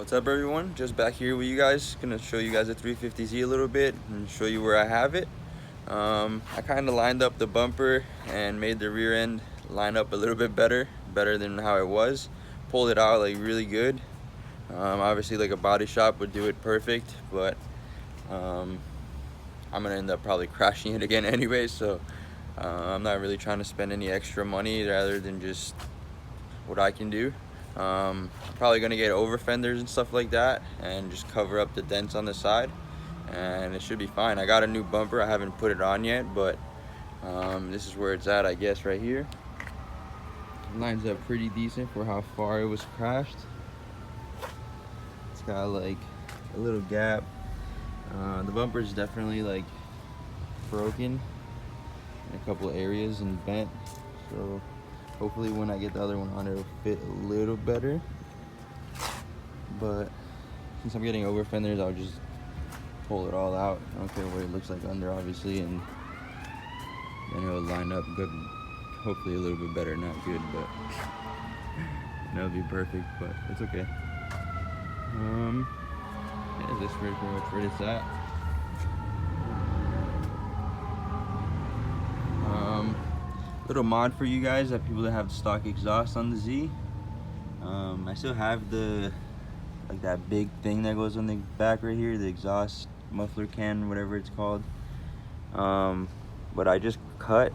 What's up, everyone? Just back here with you guys. Gonna show you guys the 350Z a little bit and show you where I have it. I kind of lined up the bumper and made the rear end line up a little bit better than how it was. Pulled it out like really good. Obviously, like a body shop would do it perfect, but I'm gonna end up probably crashing it again anyway. So I'm not really trying to spend any extra money rather than just what I can do. I'm probably gonna get over fenders and stuff like that and just cover up the dents on the side, and it should be fine. I got a new bumper. I haven't put it on yet, but this is where it's at, I guess, right here. It lines up pretty decent for how far it was crashed. It's got like a little gap. The bumper is definitely like broken in a couple of areas and bent, so hopefully when I get the other one on, it'll fit a little better. But since I'm getting over fenders, I'll just pull it all out. I don't care what it looks like under, obviously, and then it'll line up good. Hopefully a little bit better, not good, but that'll be perfect, but it's okay. Yeah, that's pretty much where it's at. Little mod for you guys, that people that have stock exhaust on the Z. I still have the that big thing that goes on the back right here, the exhaust muffler can, whatever it's called. But I just cut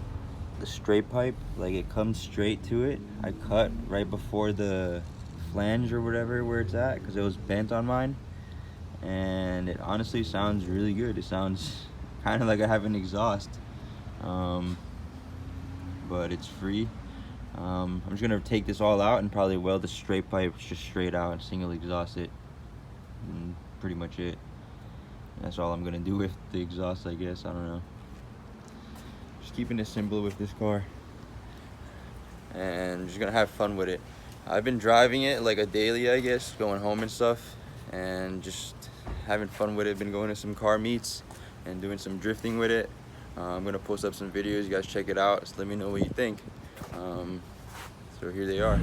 the straight pipe, like it comes straight to it. I cut right before the flange or whatever where it's at, because it was bent on mine, and it honestly sounds really good. It sounds kind of like I have an exhaust. But it's free. I'm just gonna take this all out and probably weld the straight pipes just straight out and single exhaust it, and pretty much it. That's all I'm gonna do with the exhaust, I guess. I don't know, just keeping it simple with this car, and just gonna have fun with it. I've been driving it like a daily, I guess, going home and stuff, and just having fun with it. Been going to some car meets and doing some drifting with it. I'm gonna post up some videos. You guys check it out. Just let me know what you think. So here they are.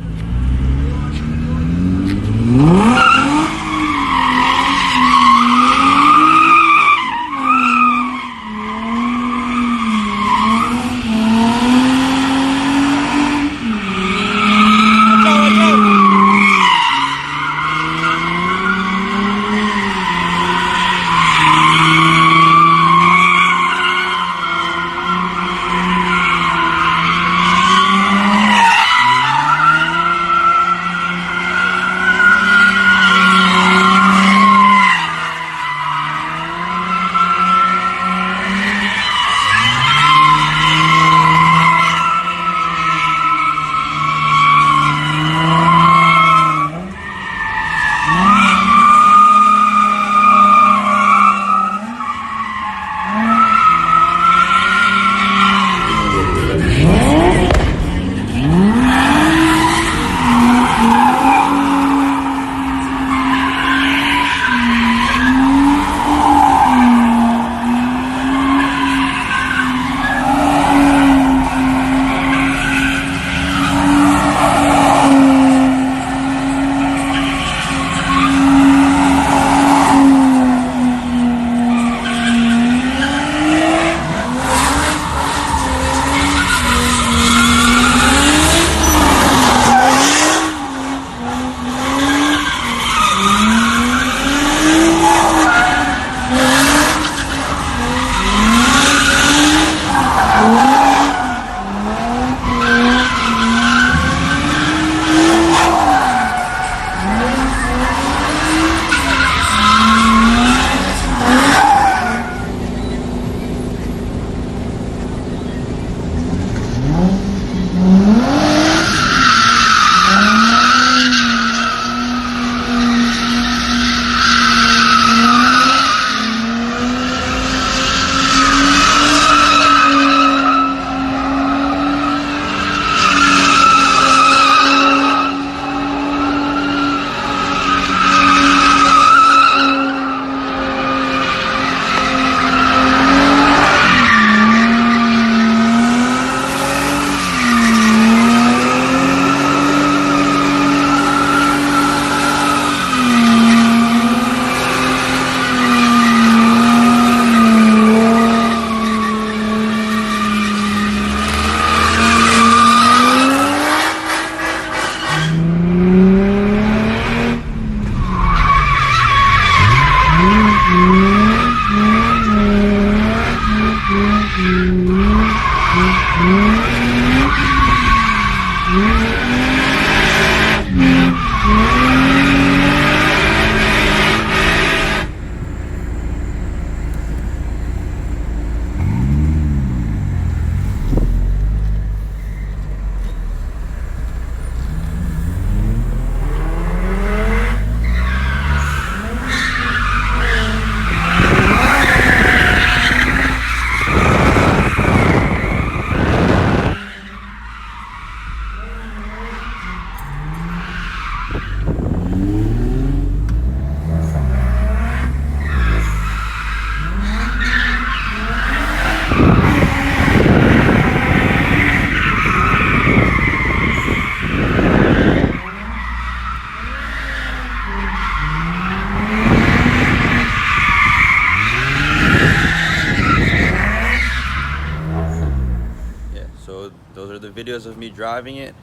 videos of me driving it,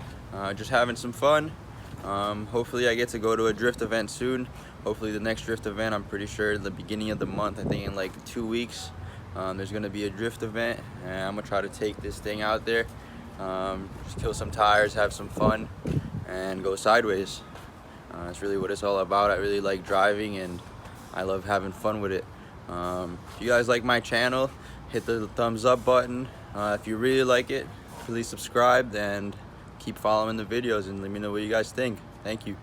just having some fun. Hopefully I get to go to a drift event soon. Hopefully the next drift event, I'm pretty sure the beginning of the month, I think in like 2 weeks, there's gonna be a drift event, and I'm gonna try to take this thing out there, just kill some tires, have some fun, and go sideways. That's really what it's all about. I really like driving and I love having fun with it. If you guys like my channel, hit the thumbs up button. If you really like it, please subscribe and keep following the videos and let me know what you guys think. Thank you.